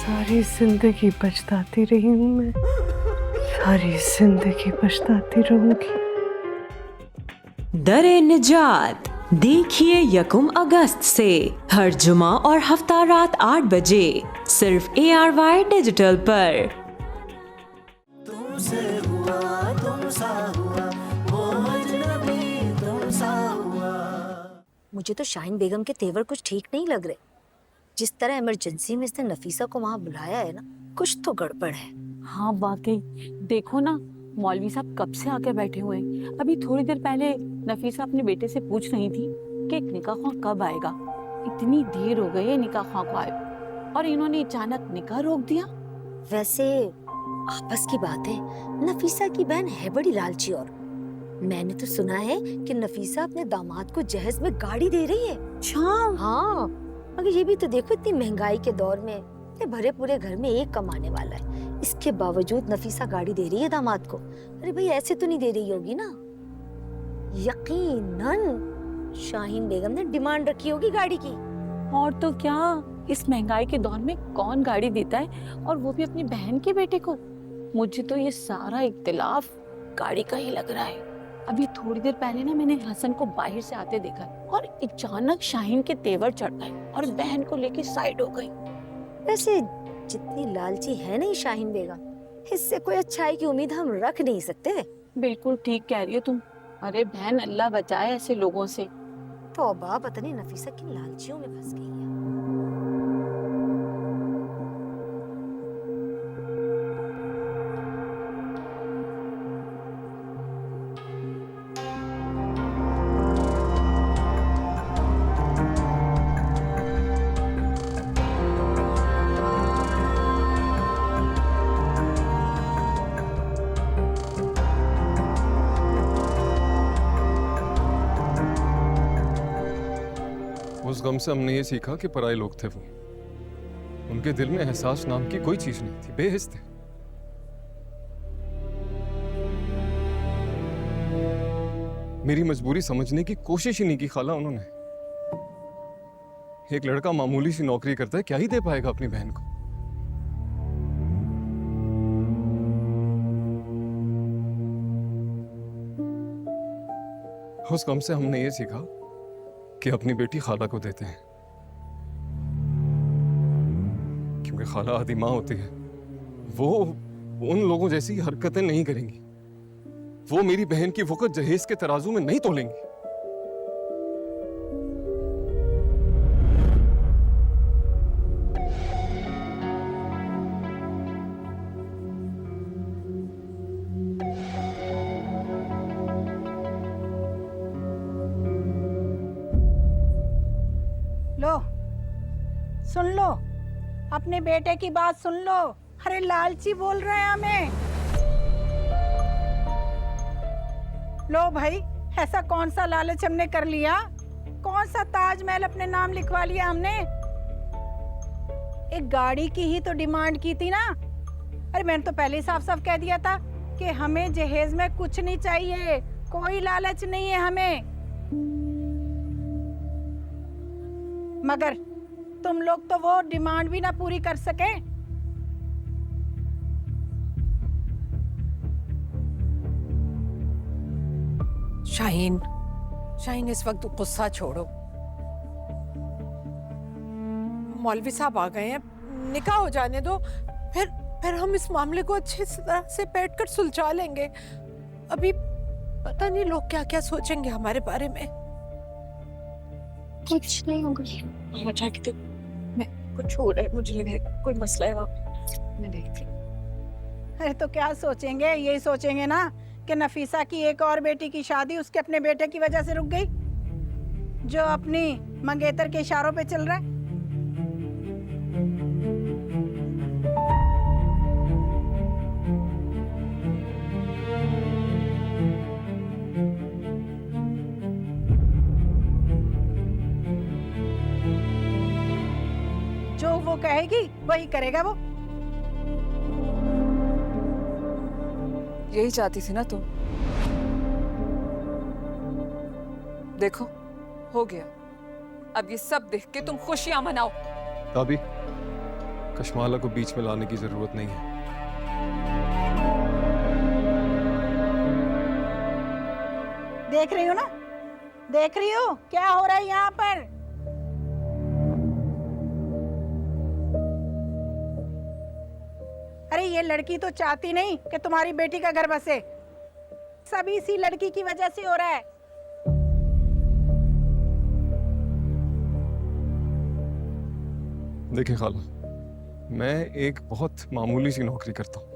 सारी जिंदगी पछताती रही हूँ मैं, सारी जिंदगी पछताती रहूंगी। दरे निजात देखिए 1 अगस्त से हर जुमा और हफ्ता रात 8 बजे सिर्फ ARY डिजिटल पर। तुमसे हुआ तुमसा हुआ वो अजनबी तुमसा हुआ। मुझे तो शाहीन बेगम के तेवर कुछ ठीक नहीं लग रहे। जिस तरह इमरजेंसी में इसने नफीसा को वहां बुलाया है ना, कुछ तो गड़बड़ है। हाँ वाकई, देखो ना मौलवी साहब कब से आके बैठे हुए हैं। अभी थोड़ी देर पहले नफीसा अपने बेटे से पूछ रही थी कि निकाह ख्वाह कब आएगा। इतनी देर हो गई है निकाह ख्वाह को आए और इन्होंने अचानक निकाह रोक दिया। वैसे आपस की बात है, नफीसा की बहन है बड़ी लालची और मैंने तो सुना है कि नफीसा अपने दामाद को जहेज में गाड़ी दे रही है। हाँ, मगर ये भी तो देखो इतनी महंगाई के दौर में इतने भरे पूरे घर में एक कमाने वाला है, इसके बावजूद नफीसा गाड़ी दे रही है दामाद को। अरे भाई ऐसे तो नहीं दे रही होगी ना। यकीनन शाहीन बेगम ने डिमांड रखी होगी गाड़ी की। और तो क्या, इस महंगाई के दौर में कौन गाड़ी देता है, और वो भी अपनी बहन के बेटे को। मुझे तो ये सारा इख्तिलाफ गाड़ी का ही लग रहा है। अभी थोड़ी देर पहले ना मैंने हसन को बाहर से आते देखा और अचानक शाहीन के तेवर चढ़ गए और बहन को लेके साइड हो गई। वैसे जितनी लालची है नहीं शाहीन बेगम, इससे कोई अच्छाई की उम्मीद हम रख नहीं सकते। बिल्कुल ठीक कह रही हो तुम। अरे बहन, अल्लाह बचाए ऐसे लोगों से। तौबा, पता नहीं नफीसा किन लालचियों में फंस गई है। उस गम से हमने ये सीखा कि पराये लोग थे वो। उनके दिल में एहसास नाम की कोई चीज नहीं थी, बेहिस थे। मेरी मजबूरी समझने की कोशिश ही नहीं की खाला उन्होंने। एक लड़का मामूली सी नौकरी करता है, क्या ही दे पाएगा अपनी बहन को। उस गम से हमने ये सीखा कि अपनी बेटी खाला को देते हैं, क्योंकि खाला आदि माँ होती है। वो उन लोगों जैसी हरकतें नहीं करेंगी। वो मेरी बहन की वक़्त जहेज के तराजू में नहीं तोलेंगी। लो, सुन लो, अपने बेटे की बात सुन लो। अरे लालची बोल रहे हैं हमें। लो भाई, ऐसा कौन सा लालच हमने कर लिया? कौन सा ताजमहल अपने नाम लिखवा लिया हमने? एक गाड़ी की ही तो डिमांड की थी ना। अरे मैंने तो पहले ही साफ साफ कह दिया था कि हमें जहेज में कुछ नहीं चाहिए, कोई लालच नहीं है हमें। मगर तुम लोग तो वो डिमांड भी ना पूरी कर सके। शाहीन, शाहीन इस वक्त गुस्सा छोड़ो। मौलवी साहब आ गए हैं, निकाह हो जाने दो, फिर हम इस मामले को अच्छी तरह से बैठकर सुलझा लेंगे। अभी पता नहीं लोग क्या क्या सोचेंगे हमारे बारे में। कुछ नहीं होगा। मजा की तो मैं कुछ हो रहा है, मुझे लग रहा है कोई मसला है वहाँ पे। मैं देखती। अरे तो क्या सोचेंगे? यही सोचेंगे ना कि नफीसा की एक और बेटी की शादी उसके अपने बेटे की वजह से रुक गई, जो अपनी मंगेतर के इशारों पे चल रहा है। जो वो कहेगी वही करेगा वो। यही चाहती थी ना तुम। देखो हो गया, अब ये सब देख के तुम खुशियां मनाओ। ताबी, कशमाला को बीच में लाने की जरूरत नहीं है। देख रही हो ना, देख रही हो क्या हो रहा है यहाँ पर। अरे ये लड़की तो चाहती नहीं कि तुम्हारी बेटी का घर बसे, सब इसी लड़की की वजह से हो रहा है। देखिए खाला, मैं एक बहुत मामूली सी नौकरी करता हूँ।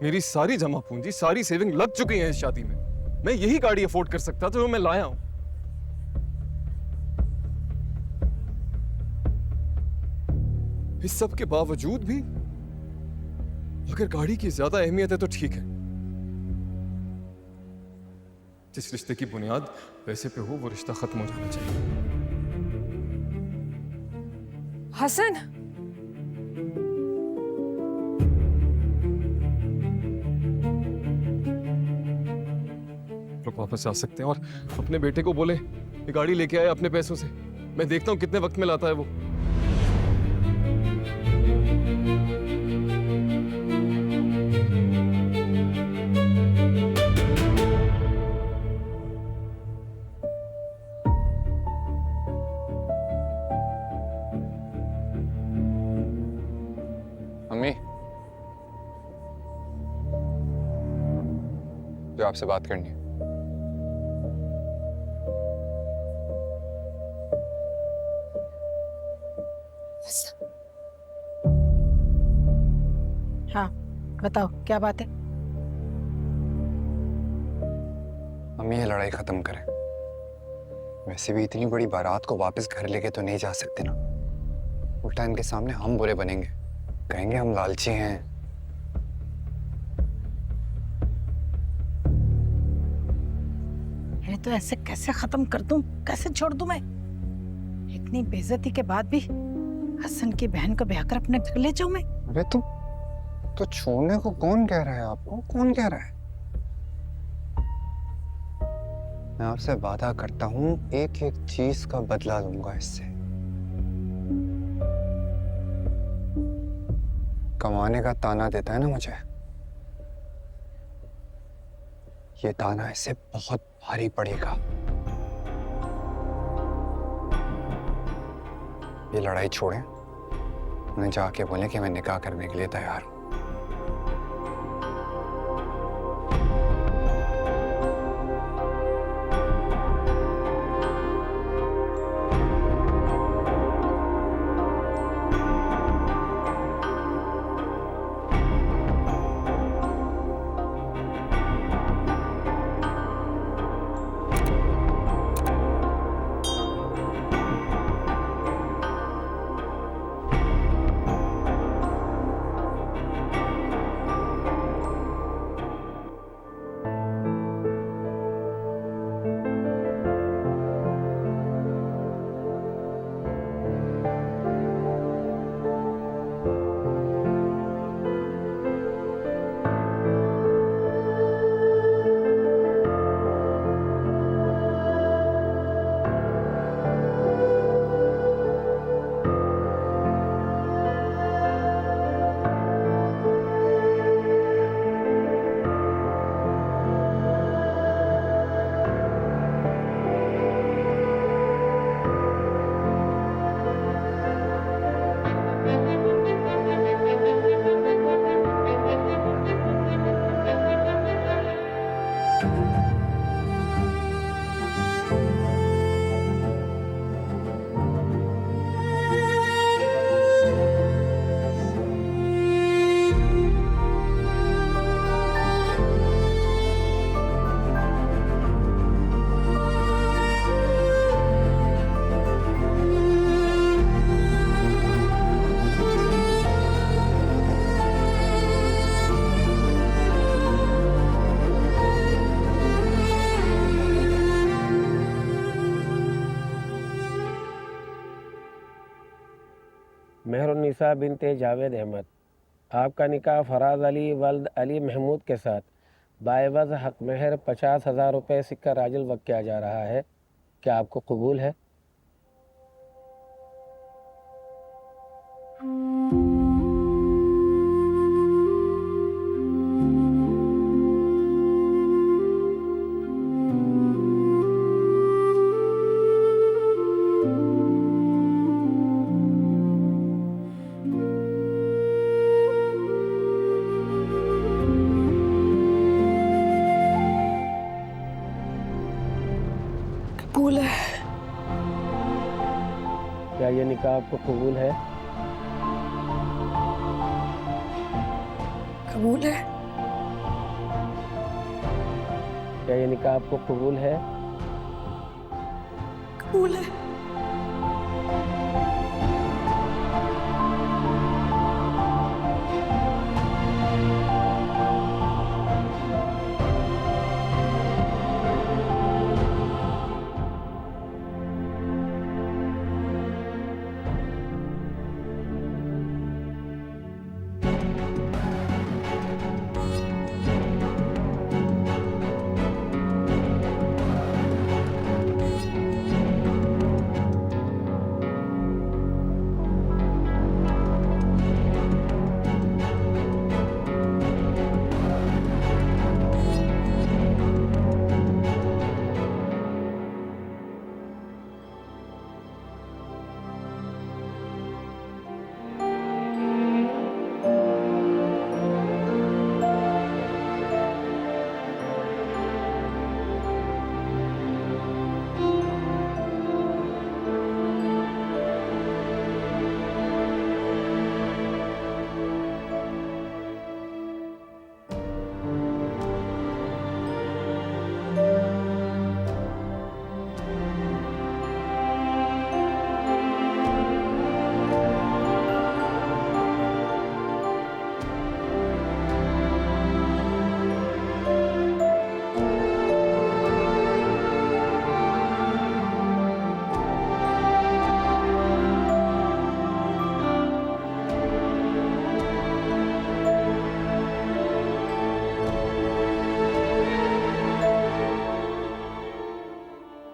मेरी सारी जमा पूंजी, सारी सेविंग लग चुकी है इस शादी में। मैं यही गाड़ी अफोर्ड कर सकता था जो मैं लाया हूं। इस सब के बावजूद भी अगर गाड़ी की ज्यादा अहमियत है तो ठीक है। जिस रिश्ते की बुनियाद पैसे पे हो वो रिश्ता खत्म हो जाना चाहिए। हसन, लोग वापस जा सकते हैं और अपने बेटे को बोले ये गाड़ी लेके आए अपने पैसों से। मैं देखता हूँ कितने वक्त में लाता है वो। मम्मी, जो आपसे बात करनी है। हाँ बताओ क्या बात है। मम्मी, ये लड़ाई खत्म करें। वैसे भी इतनी बड़ी बारात को वापस घर लेके तो नहीं जा सकते ना। उल्टा इनके सामने हम बुरे बनेंगे, कहेंगे हम लालची हैं। अरे तो ऐसे कैसे खत्म कर दूं, कैसे छोड़ दूं मैं। इतनी बेइज्जती के बाद भी हसन की बहन को ब्याह कर अपने घर ले जाऊं मैं। अरे तो छोड़ने को कौन कह रहा है आपको? कौन कह रहा है? मैं आपसे वादा करता हूँ एक एक चीज का बदला लूंगा इससे। कमाने का ताना देता है ना मुझे, ये ताना इसे बहुत भारी पड़ेगा। ये लड़ाई छोड़ें, उन्हें जाके बोलें कि मैं निकाह करने के लिए तैयार हूं। मेहरुन्निसा बिनते जावेद अहमद, आपका निकाह फराज अली वल्द अली महमूद के साथ बाएवज़ हक महर 50,000 रुपये सिक्का राजुल वक्त किया जा रहा है। क्या आपको कबूल है? निकाह आपको कबूल है? कबूल है। क्या ये निकाह आपको कबूल है? कबूल है।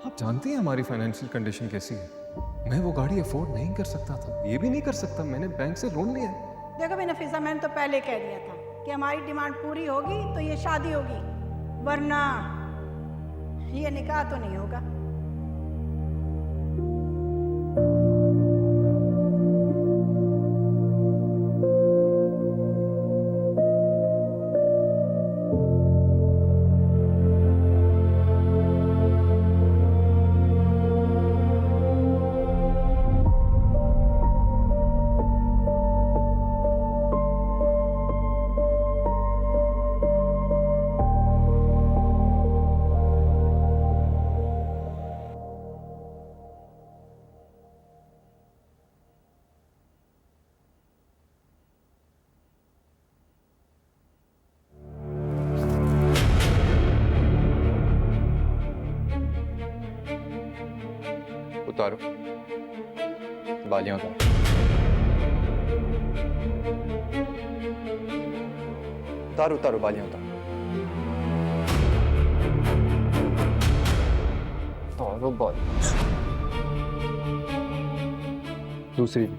आप जानती हैं हमारी फाइनेंशियल कंडीशन कैसी है। मैं वो गाड़ी अफोर्ड नहीं कर सकता था, ये भी नहीं कर सकता, मैंने बैंक से लोन लिया है। देखो भी नफीसा, मैंने तो पहले कह दिया था कि हमारी डिमांड पूरी होगी तो ये शादी होगी, वरना ये निकाह तो नहीं होगा। उतारो बालियां उतारो। उतारो उतारो बालियां उतारो। उतारो बाल। दूसरी भी।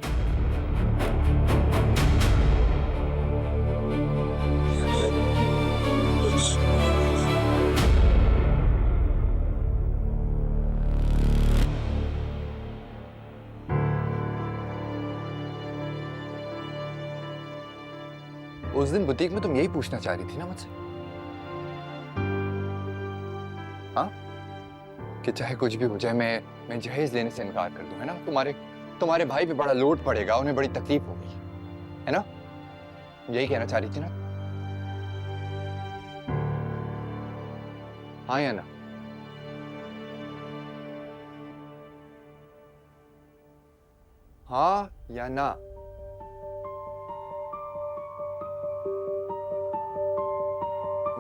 उस दिन बुटीक में तुम यही पूछना चाह रही थी ना मुझसे? हाँ, कि चाहे कुछ भी हो जाए मैं जहेज लेने से इनकार कर दूं, है ना? तुम्हारे भाई पे बड़ा लोड पड़ेगा, उन्हें बड़ी तकलीफ होगी, है ना? यही कहना चाह रही थी ना? हाँ या ना? हाँ या ना?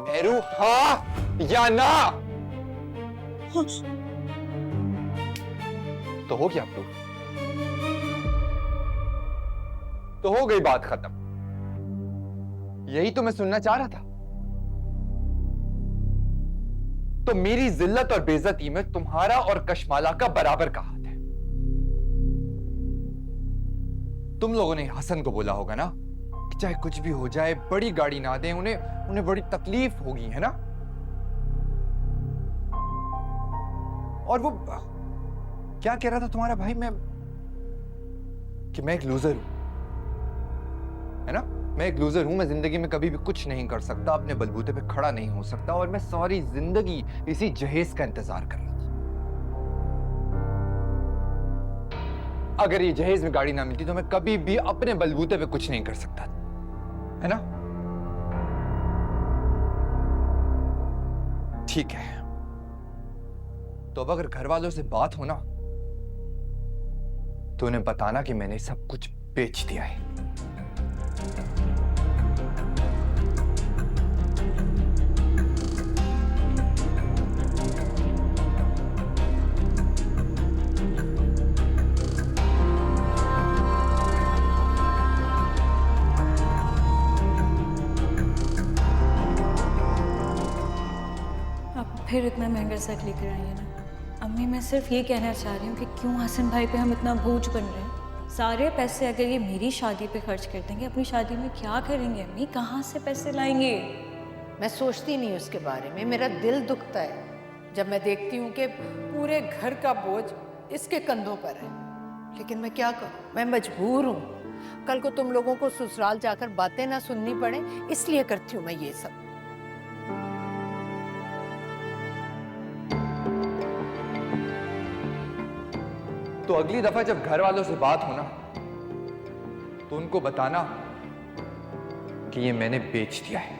मेरू, हाँ या ना? तो हो गया प्रूफ, तो हो गई बात खत्म। यही तो मैं सुनना चाह रहा था। तो मेरी जिल्लत और बेइज्जती में तुम्हारा और कशमाला का बराबर का हाथ है। तुम लोगों ने हसन को बोला होगा ना कि चाहे कुछ भी हो जाए, बड़ी गाड़ी ना दें, उन्हें बड़ी तकलीफ होगी, है ना? और वो क्या कह रहा था तुम्हारा भाई, कि मैं एक लूजर हूं, है ना? मैं एक लूजर हूं, मैं जिंदगी में कभी भी कुछ नहीं कर सकता, अपने बलबूते पे खड़ा नहीं हो सकता, और मैं सारी जिंदगी इसी जहेज का इंतजार कर रहा था। अगर ये जहेज में गाड़ी ना मिलती तो मैं कभी भी अपने बलबूते पे कुछ नहीं कर सकता, है ना? ठीक है, तो अब अगर घर वालों से बात हो ना तो उन्हें बताना कि मैंने सब कुछ बेच दिया है। आप फिर इतना महंगा सेट लेकर आई है ना अम्मी। मैं सिर्फ ये कहना चाह रही हूँ कि क्यों हसन भाई पे हम इतना बोझ बन रहे हैं। सारे पैसे अगर ये मेरी शादी पे खर्च कर देंगे, अपनी शादी में क्या करेंगे अम्मी? कहाँ से पैसे लाएंगे? मैं सोचती नहीं उसके बारे में, मेरा दिल दुखता है जब मैं देखती हूँ कि पूरे घर का बोझ इसके कंधों पर है। लेकिन मैं क्या करूँ, मैं मजबूर हूँ। कल को तुम लोगों को ससुराल जाकर बातें ना सुननी पड़े, इसलिए करती हूँ मैं ये सब। तो अगली दफा जब घर वालों से बात हो ना तो उनको बताना कि ये मैंने बेच दिया है।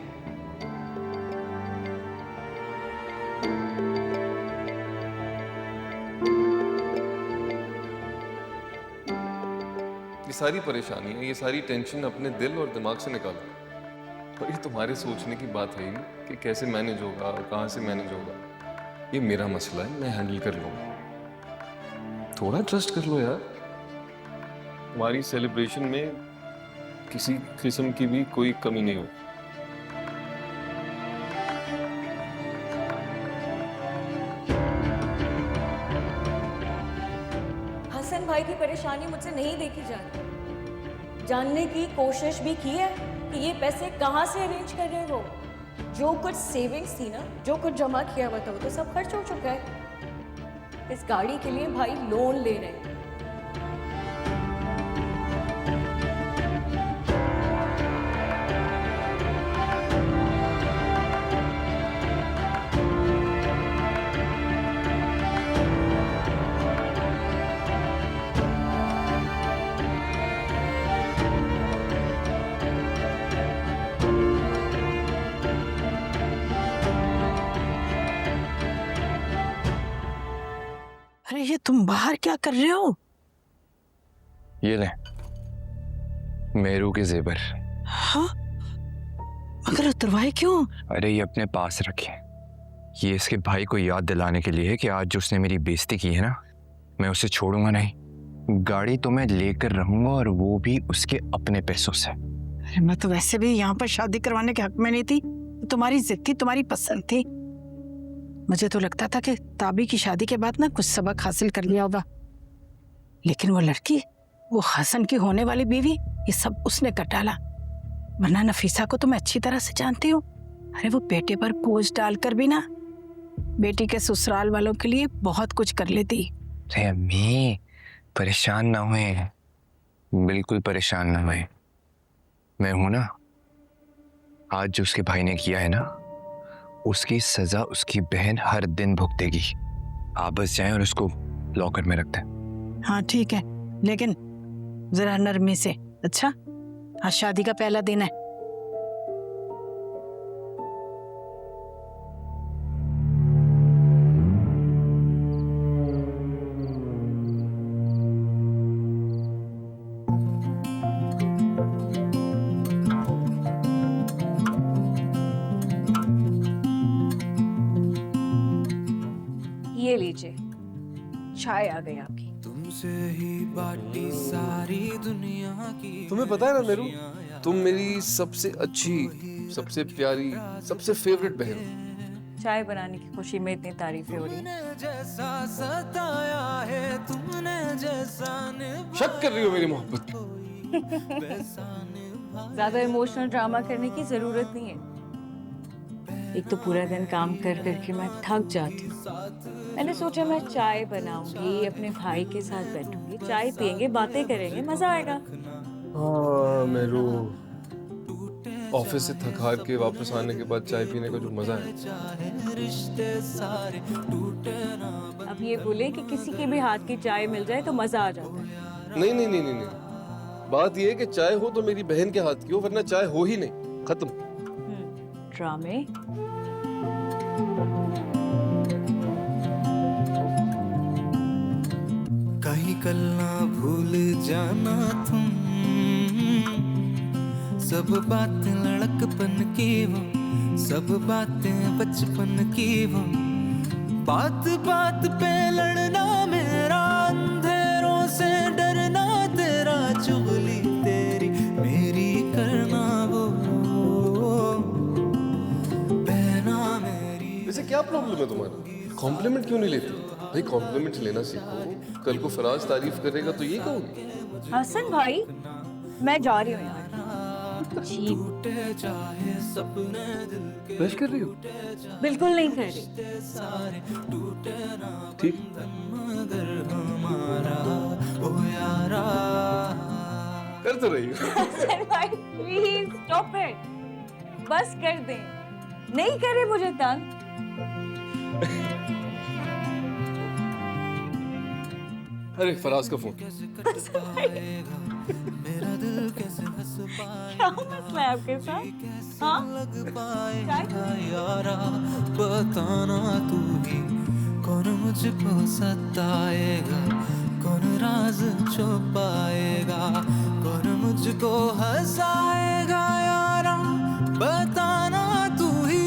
ये सारी परेशानी है, ये सारी टेंशन अपने दिल और दिमाग से निकालो। और ये तुम्हारे सोचने की बात है कि कैसे मैनेज होगा और कहाँ से मैनेज होगा। ये मेरा मसला है, मैं हैंडल कर लूँगा। थोड़ा ट्रस्ट कर लो यार। हमारी सेलिब्रेशन में किसी किस्म की भी कोई कमी नहीं हो। हसन भाई की परेशानी मुझसे नहीं देखी जाती। जानने की कोशिश भी की है कि ये पैसे कहाँ से अरेंज कर रहे हैं वो। जो कुछ सेविंग्स थी ना, जो कुछ जमा किया हुआ था वो तो सब खर्च हो चुका है। इस गाड़ी के लिए भाई लोन ले रहे हैं। अरे ये तुम बाहर क्या कर रहे हो? ये ले मेरू के जेवर। हाँ, मगर उतरवाए क्यों? अरे ये अपने पास रखे, ये इसके भाई को याद दिलाने के लिए है कि आज जो उसने मेरी बेइज्जती की है ना, मैं उसे छोड़ूंगा नहीं। गाड़ी तो मैं लेकर रहूंगा और वो भी उसके अपने पैसों से। अरे मैं तो वैसे भी यहाँ पर शादी करवाने के हक में नहीं थी। तुम्हारी जिद थी, तुम्हारी पसंद थी। मुझे तो लगता था कि ताबी की शादी के बाद ना कुछ सबक हासिल कर लिया होगा, लेकिन वो लड़की, वो हसन की होने वाली बीवी, ये सब उसने कर डाला। वरना नफीसा को तो मैं अच्छी तरह से जानती हूँ। अरे वो बेटे पर बोझ डालकर भी ना बेटी के ससुराल वालों के लिए बहुत कुछ कर लेती। अरे अम्मी परेशान ना हुए, बिल्कुल परेशान ना हुए। मैं हूं ना, आज जो उसके भाई ने किया है ना, उसकी सजा उसकी बहन हर दिन भुगतेगी। आप बस जाएं और उसको लॉकर में रख दें। हाँ ठीक है, लेकिन जरा नरमी से। अच्छा, आज शादी का पहला दिन है। ये लीजिए, चाय आ गई आपकी। तुमसे ही बाटी सारी दुनिया की। तुम्हें पता है ना मेरू, तुम मेरी सबसे अच्छी, सबसे प्यारी, सबसे फेवरेट बहन हो। चाय बनाने की खुशी में इतनी तारीफें हो रही हैं। जैसा सताया है तुमने, जैसा शक कर रही हो मेरी मोहब्बत पे। ज्यादा इमोशनल ड्रामा करने की जरूरत नहीं है। एक तो पूरा दिन काम कर करके मैं थक जाती हूँ। मैंने सोचा मैं चाय बनाऊंगी, अपने भाई के साथ बैठूंगी, चाय पियेंगे, बातें करेंगे, मजा आएगा। हाँ मेरू, ऑफिस से थक हार के वापस आने के बाद चाय पीने का जो मजा है। अब ये बोले कि किसी के भी हाथ की चाय मिल जाए तो मजा आ जाता है। नहीं नहीं नहीं नहीं नहीं, बात ये है कि चाय हो तो मेरी बहन के हाथ की हो, वरना चाय हो ही नहीं, खत्म। ड्रामे। कहीं कल ना भूल जाना तुम, सब बातें लड़कपन की वो, सब बातें बचपन की वो, बात बात पे लड़ना मेरा, अंधेरों से डरना तेरा, चुगली तेरी मेरी करना वो, बहना मेरी। वैसे क्या प्रॉब्लम है तुम्हारा? कॉम्प्लीमेंट क्यों नहीं लेती भाई? कॉम्प्लीमेंट लेना सीखो, कल को फराज तारीफ करेगा तो ये कहोगे। हसन भाई, मैं जा रही हूँ यार। टूटे चाहे सपने दिल के, बहस कर रही हो? बिल्कुल नहीं कर रही। सारे टूटे ना ठीक। मगर हमारा ओ यारा। कर तो रही हो। हसन भाई प्लीज स्टॉप इट, बस कर दे, नहीं करे मुझे तंग। अरे फराज का फोन। मेरा दिल कैसे हंस क्या मसला है आपके साथ? हाँ? पाएगा यारा, बताना तू ही कौन मुझको सताएगा, कौन राज छुपाएगा, कौन मुझको हंसाएगा यारा, बताना तू ही।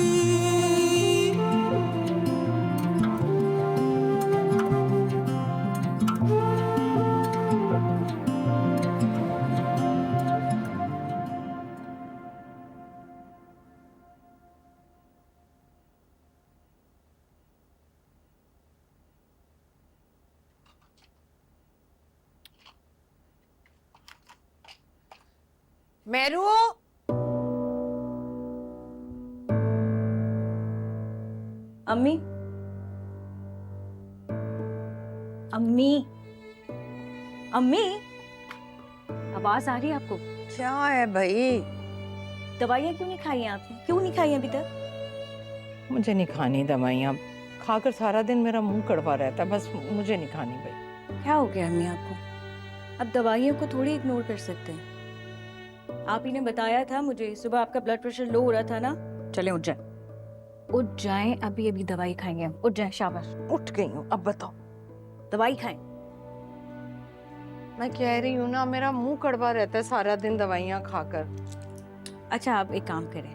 मेरू, अम्मी, अम्मी, अम्मी, आवाज आ रही है आपको? क्या है भाई? दवाइयाँ क्यों नहीं खाई हैं आपने? क्यों नहीं खाई हैं अभी तक? मुझे नहीं खानी दवाइयाँ, खाकर सारा दिन मेरा मुंह कड़वा रहता है, बस मुझे नहीं खानी भाई। क्या हो गया अम्मी आपको? अब दवाइयों को थोड़ी इग्नोर कर सकते हैं। आप ही ने बताया था मुझे, सुबह आपका ब्लड प्रेशर लो हो रहा था ना। चलें उठ जाएं, उठ जाएं, अभी अभी दवाई खाएंगे हम। उठ जाएं, शाबाश। उठ गई हूँ, अब बताओ। दवाई खाएं। मैं कह रही हूँ ना, मेरा मुंह कड़वा रहता है सारा दिन दवाइयाँ खाकर। अच्छा आप एक काम करें,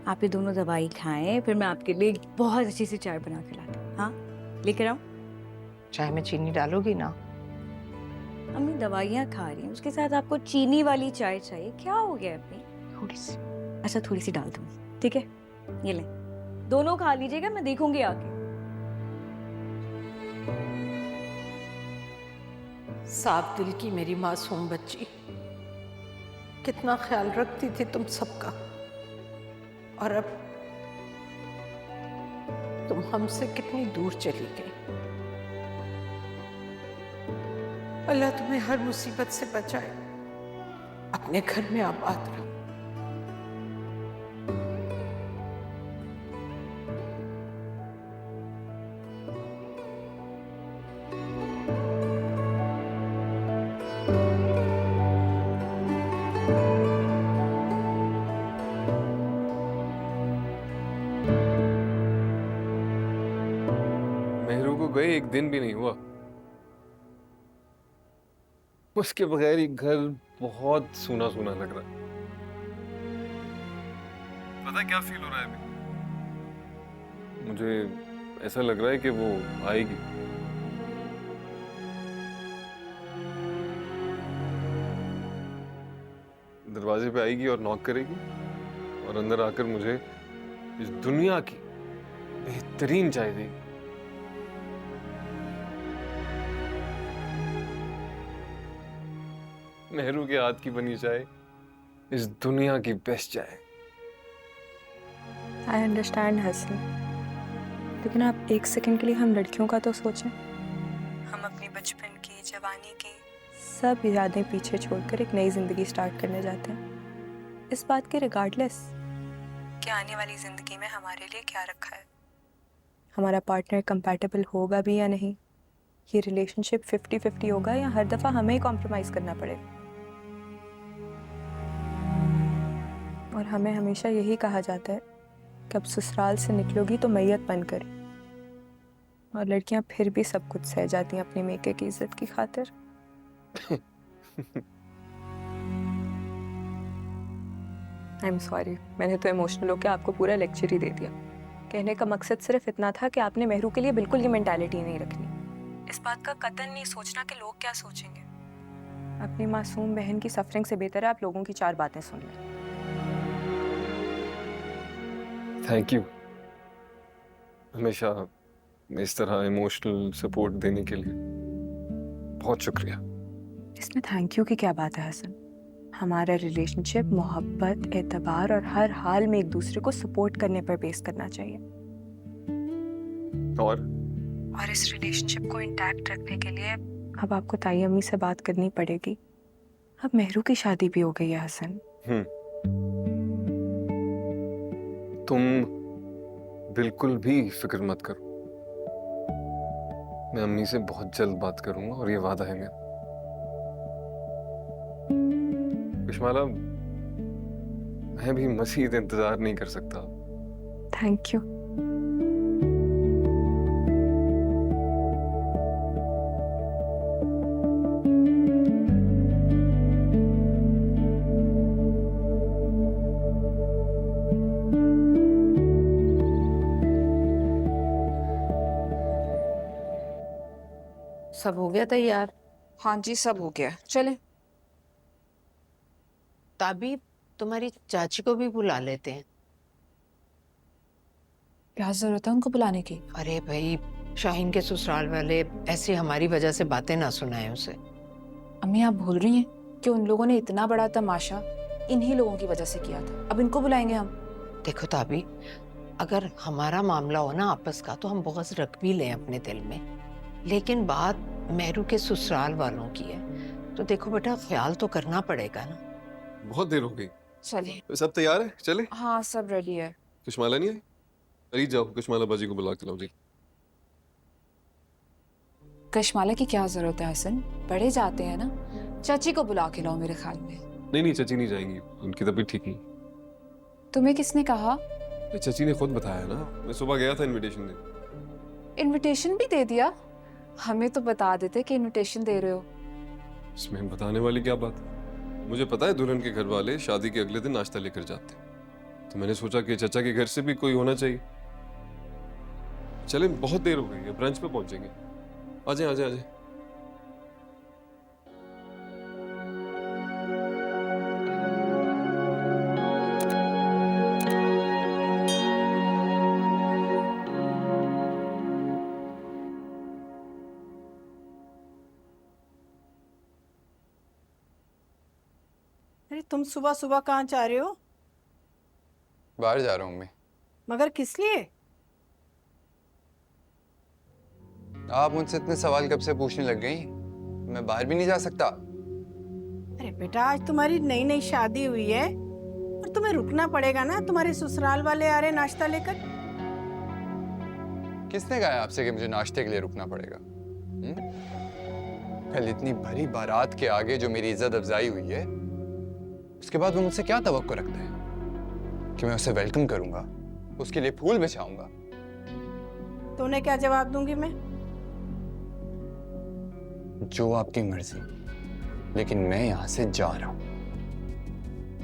आप ये दोनों दवाई खाएं, फिर मैं आपके लिए बहुत अच्छी सी चाय बना के लाती हूँ। हाँ लेकर आओ। चाय में चीनी डालोगी ना? अम्मी दवाइयाँ खा रही हैं, उसके साथ आपको चीनी वाली चाय चाहिए? क्या हो गया अम्मी? थोड़ी सी। अच्छा थोड़ी सी डाल दूंगी, ठीक है? ये ले, दोनों खा लीजिएगा, मैं देखूंगी आके। साफ दिल की मेरी मासूम बच्ची, कितना ख्याल रखती थी तुम सबका, और अब तुम हमसे कितनी दूर चली गई। अल्लाह तुम्हें हर मुसीबत से बचाए, अपने घर में आबाद रहो। मेहरू को गए एक दिन भी नहीं हुआ, उसके बगैर ये घर बहुत सूना सूना लग रहा है। पता है क्या फील हो रहा है अभी? मुझे ऐसा लग रहा है कि वो आएगी। दरवाजे पे आएगी और नॉक करेगी और अंदर आकर मुझे इस दुनिया की बेहतरीन चाय देगी। मेहरू के हाथ की बनी चाय इस दुनिया की बेस्ट चाय। आई अंडरस्टैंड हसन, लेकिन आप एक सेकंड के लिए हम लड़कियों का तो सोचें। हम अपनी बचपन की, जवानी की सब यादें पीछे छोड़कर एक नई जिंदगी स्टार्ट करने जाते हैं, इस बात के रिगार्डलेस कि आने वाली जिंदगी में हमारे लिए क्या रखा है, हमारा पार्टनर कंपैटिबल होगा भी या नहीं, ये रिलेशनशिप 50-50 होगा या हर दफा हमें ही कॉम्प्रोमाइज करना पड़ेगा? और हमें हमेशा यही कहा जाता है कि अब ससुराल से निकलोगी तो मैयत बनकर, और लड़कियां फिर भी सब कुछ सह जाती हैं अपनी मेके की इज्जत की खातिर। आई एम सॉरी, मैंने तो इमोशनल होकर आपको पूरा लेक्चर ही दे दिया। कहने का मकसद सिर्फ इतना था कि आपने मेहरू के लिए बिल्कुल ये मेंटालिटी नहीं रखनी, इस बात का कतई नहीं सोचना कि लोग क्या सोचेंगे। अपनी मासूम बहन की सफरिंग से बेहतर है आप लोगों की 4 बातें सुन लें। थैंक यू हमेशा इस तरह इमोशनल सपोर्ट देने के लिए, बहुत शुक्रिया। इसमें थैंक यू की क्या बात है हसन? हमारा रिलेशनशिप मोहब्बत, एतबार और हर हाल में एक दूसरे को सपोर्ट करने पर बेस करना चाहिए। और इस रिलेशनशिप को इंटैक्ट रखने के लिए अब आपको ताई अम्मी से बात करनी पड़ेगी। अब मेहरू की शादी भी हो गई है हसन। तुम बिल्कुल भी फिक्र मत करो, मैं अम्मी से बहुत जल्द बात करूंगा और ये वादा है मेरा। कश्माला, मैं भी मज़ीद इंतजार नहीं कर सकता। Thank you. सब हो गया तैयार? हाँ जी, सब हो गया, चले। ताबी, तुम्हारी चाची को भी बुला लेते हैं। क्या जरूरत है उनको बुलाने की? अरे भाई, शाहीन के ससुराल वाले ऐसे हमारी वजह से बातें ना सुनाएं उसे। अम्मी, आप भूल रही हैं कि उन लोगों ने इतना बड़ा तमाशा इन्हीं लोगों की वजह से किया था। अब इनको बुलाएंगे हम? देखो ताबी, अगर हमारा मामला हो ना आपस का तो हम बहुत रख भी लें अपने दिल में, लेकिन बात मेहरू के ससुराल वालों की है, तो देखो बेटा, ख्याल तो करना पड़ेगा ना। बहुत देर हो गई, चलिए। सब तैयार है, चले? हाँ, सब रेडी है। कश्माला नहीं आई? अरे जाओ, कश्माला बाजी को बुला के लाओ जी। कश्माला की क्या जरूरत है हसन, बड़े जाते हैं ना, चाची को बुला के लाओ मेरे ख्याल में। नहीं, चाची नहीं जाएंगी, उनकी तबीयत ठीक नहीं। तुम्हें किसने कहा? चाची ने खुद बताया ना, मैं सुबह गया था इनविटेशन देने। इनविटेशन भी दे दिया? हमें तो बता देते कि इनविटेशन दे रहे हो। इसमें बताने वाली क्या बात है? मुझे पता है दुल्हन के घर वाले शादी के अगले दिन नाश्ता लेकर जाते, तो मैंने सोचा कि चाचा के घर से भी कोई होना चाहिए। चले, बहुत देर हो गई है, ब्रंच पे पहुंचेंगे। आ जाए, आ जाए, आ जाए। अरे तुम सुबह सुबह कहाँ जा रहे हो? बाहर जा रहा हूँ मैं। मगर किस लिए? आप मुझसे इतने सवाल कब से पूछने लग गई? मैं बाहर भी नहीं जा सकता। अरे बेटा, आज तुम्हारी नई नई शादी हुई है और तुम्हें रुकना पड़ेगा ना, तुम्हारे ससुराल वाले आ रहे नाश्ता लेकर। किसने कहा आपसे कि मुझे नाश्ते के लिए रुकना पड़ेगा? कल इतनी भरी बारात के आगे जो मेरी इज्जत अफजाई हुई है, उसके बाद वो मुझसे क्या तवक्को रखता है कि मैं उसे वेलकम करूंगा, उसके लिए फूल बिछाऊंगा? तो उन्हें क्या जवाब दूंगी मैं? जो आपकी मर्जी, लेकिन मैं यहां से जा रहा हूं।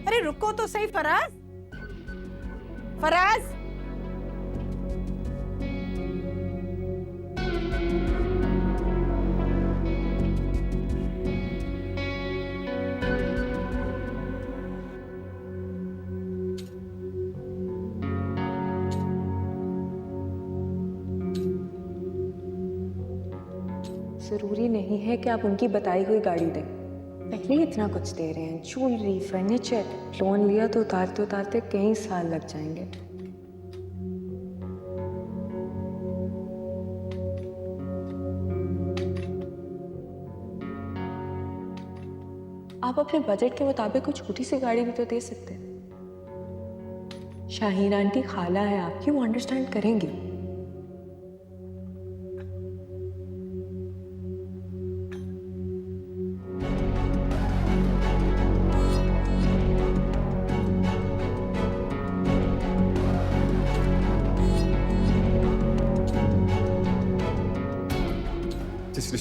अरे रुको तो सही फराज। फराज, जरूरी नहीं है कि आप उनकी बताई हुई गाड़ी दें। पहले ही इतना कुछ दे रहे हैं, ज्वेलरी, फर्नीचर। लोन लिया तो उतारते उतारते कई साल लग जाएंगे। आप अपने बजट के मुताबिक कुछ छोटी सी गाड़ी भी तो दे सकते हैं। शाहीन आंटी खाला है आपकी, वो अंडरस्टैंड करेंगी।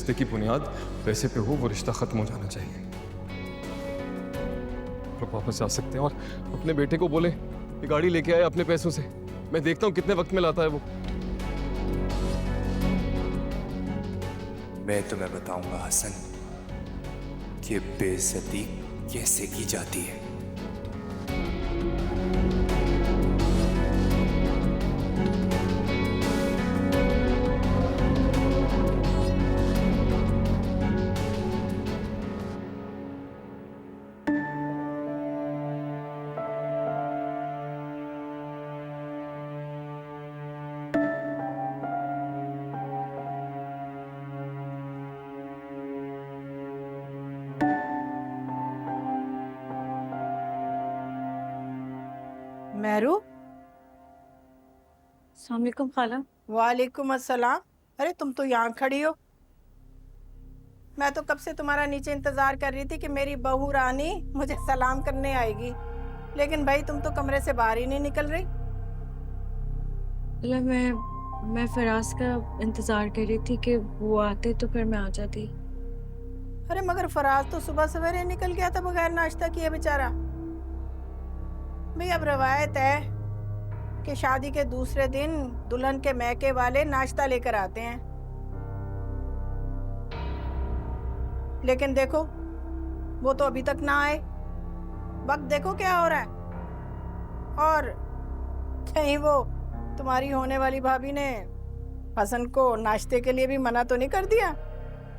रिश्ते की बुनियाद पैसे पे हो, वो रिश्ता खत्म हो जाना चाहिए। आप वापस जा सकते हैं और अपने बेटे को बोले ये गाड़ी लेके आए अपने पैसों से। मैं देखता हूँ कितने वक्त में लाता है वो। मैं तुम्हें बताऊंगा हसन कि बेइज्जती कैसे की जाती है। मेहरू। अस्सलाम वालेकुम खाला। वालेकुम अस्सलाम। अरे तुम तो यहाँ खड़ी हो। मैं तो कब से तुम्हारा नीचे इंतजार कर रही थी कि मेरी बहू रानी मुझे सलाम करने आएगी, लेकिन भाई तुम तो कमरे से बाहर ही नहीं निकल रही। मैं फराज का इंतजार कर रही थी कि वो आते तो फिर मैं आ जाती। अरे मगर फराज तो सुबह सवेरे निकल गया था बगैर नाश्ता किए बेचारा। भाई अब रवायत है कि शादी के दूसरे दिन दुल्हन के मैके वाले नाश्ता लेकर आते हैं, लेकिन देखो वो तो अभी तक ना आए। वक्त देखो क्या हो रहा है। और कहीं वो तुम्हारी होने वाली भाभी ने हसन को नाश्ते के लिए भी मना तो नहीं कर दिया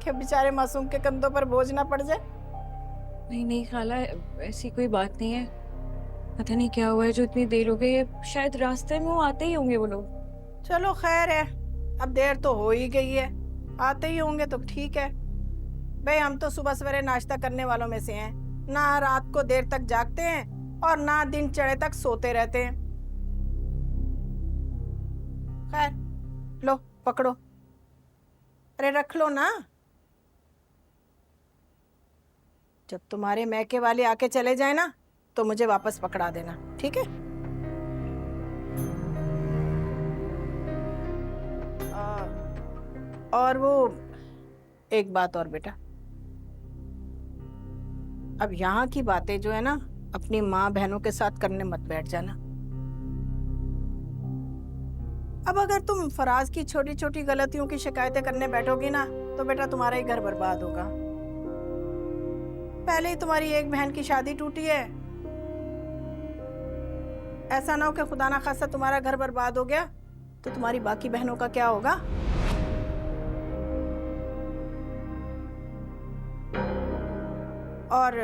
कि बेचारे मासूम के कंधों पर बोझ ना पड़ जाए? नहीं नहीं खाला, ऐसी कोई बात नहीं है। पता नहीं क्या हुआ है जो इतनी देर हो गई है। शायद रास्ते में वो आते ही होंगे वो लोग। चलो खैर है, अब देर तो हो ही गई है, आते ही होंगे तो ठीक है। भाई हम तो सुबह सवेरे नाश्ता करने वालों में से हैं, ना रात को देर तक जागते हैं और ना दिन चढ़े तक सोते रहते हैं। खैर लो पकड़ो। अरे रख लो ना। जब तुम्हारे मैके वाले आके चले जाए ना तो मुझे वापस पकड़ा देना, ठीक है? और वो एक बात और बेटा, अब यहाँ की बातें जो है ना अपनी माँ बहनों के साथ करने मत बैठ जाना। अब अगर तुम फराज की छोटी छोटी गलतियों की शिकायतें करने बैठोगी ना तो बेटा तुम्हारा ही घर बर्बाद होगा। पहले ही तुम्हारी एक बहन की शादी टूटी है, ऐसा ना हो कि खुदा ना खासा तुम्हारा घर बर्बाद हो गया तो तुम्हारी बाकी बहनों का क्या होगा? और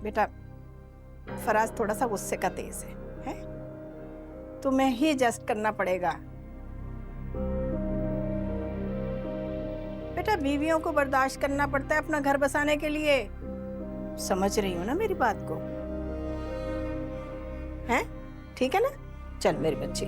बेटा फराज थोड़ा सा गुस्से का तेज है? तुम्हें ही एडजस्ट करना पड़ेगा। बेटा बीवियों को बर्दाश्त करना पड़ता है अपना घर बसाने के लिए। समझ रही हो ना मेरी बात को? हैं? ठीक है ना? चल मेरी बच्ची।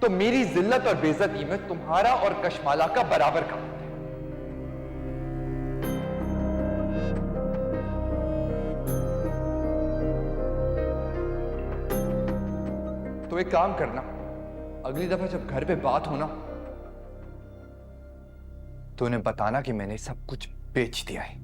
तो मेरी जिल्लत और बेइज्जती में तुम्हारा और कशमाला का बराबर का हाथ है। तो एक काम करना, अगली दफा जब घर पे बात हो ना तो उन्हें बताना कि मैंने सब कुछ बेच दिया है।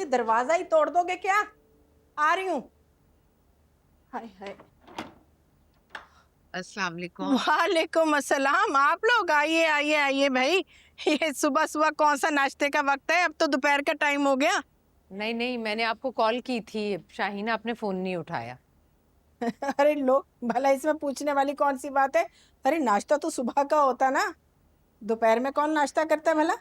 दरवाजा ही तोड़ दोगे क्या? आ रही हूं। हाय हाय। अस्सलाम वालेकुम। वालेकुम अस्सलाम। आप लोग आइए आइए आइए भाई। ये सुबह सुबह कौन सा नाश्ते का वक्त है, अब तो दोपहर का टाइम हो गया। नहीं नहीं, मैंने आपको कॉल की थी, शाहीना आपने फोन नहीं उठाया। अरे लो, भला इसमें पूछने वाली कौन सी बात है। अरे नाश्ता तो सुबह का होता ना, दोपहर में कौन नाश्ता करता है भला।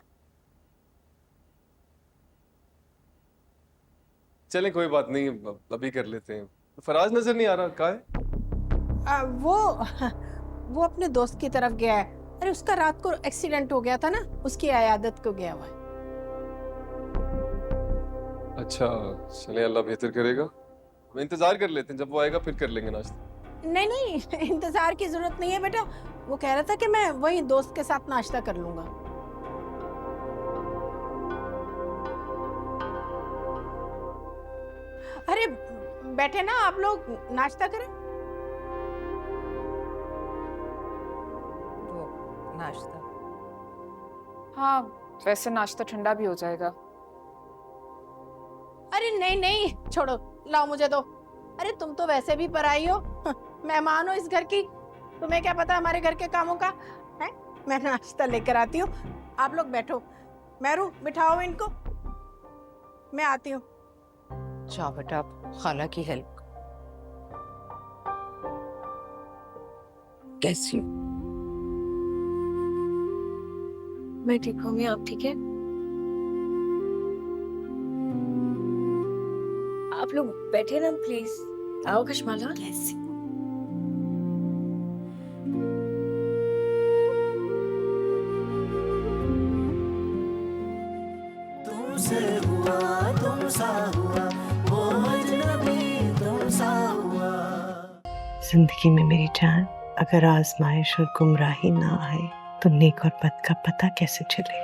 चलें कोई बात नहीं, अभी कर लेते हैं। फराज नजर नहीं आ रहा, कहाँ है? वो अपने दोस्त की तरफ गया है। अरे उसका रात को एक्सीडेंट हो गया था ना, उसकी अयादत को गया हुआ है। अच्छा चले, अल्लाह बेहतर करेगा। हम इंतजार कर लेते हैं, जब वो आएगा फिर कर लेंगे नाश्ता। नहीं नहीं, इंतजार की जरूरत नहीं है बेटा। वो कह रहा था कि मैं वही दोस्त के साथ नाश्ता कर लूंगा। अरे बैठे ना आप लोग, नाश्ता करें। वो नाश्ता, हाँ वैसे नाश्ता ठंडा भी हो जाएगा। अरे नहीं नहीं छोड़ो, लाओ मुझे दो। अरे तुम तो वैसे भी पराई हो, मेहमान हो इस घर की, तुम्हें क्या पता हमारे घर के कामों का है। मैं नाश्ता लेकर आती हूँ, आप लोग बैठो। मेहरू बिठाओ इनको, मैं आती हूँ। जाओ बेटा, आप खाला की हेल्प। कैसी हो? मैं ठीक हूँ, मैं आप ठीक है? आप लोग बैठे ना प्लीज। आओ कश्माला। कैसी? तुमसे हुआ तुमसा हुआ, वो अजनबी तुमसा हुआ। जिंदगी में मेरी जान, अगर आजमाइश और गुमराही ना आए तो नेक और बद का पता कैसे चले।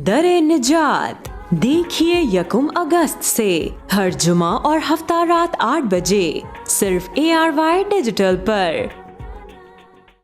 दरे निजात देखिए 1 अगस्त से हर जुमा और हफ्ता रात 8 बजे सिर्फ ARY डिजिटल पर।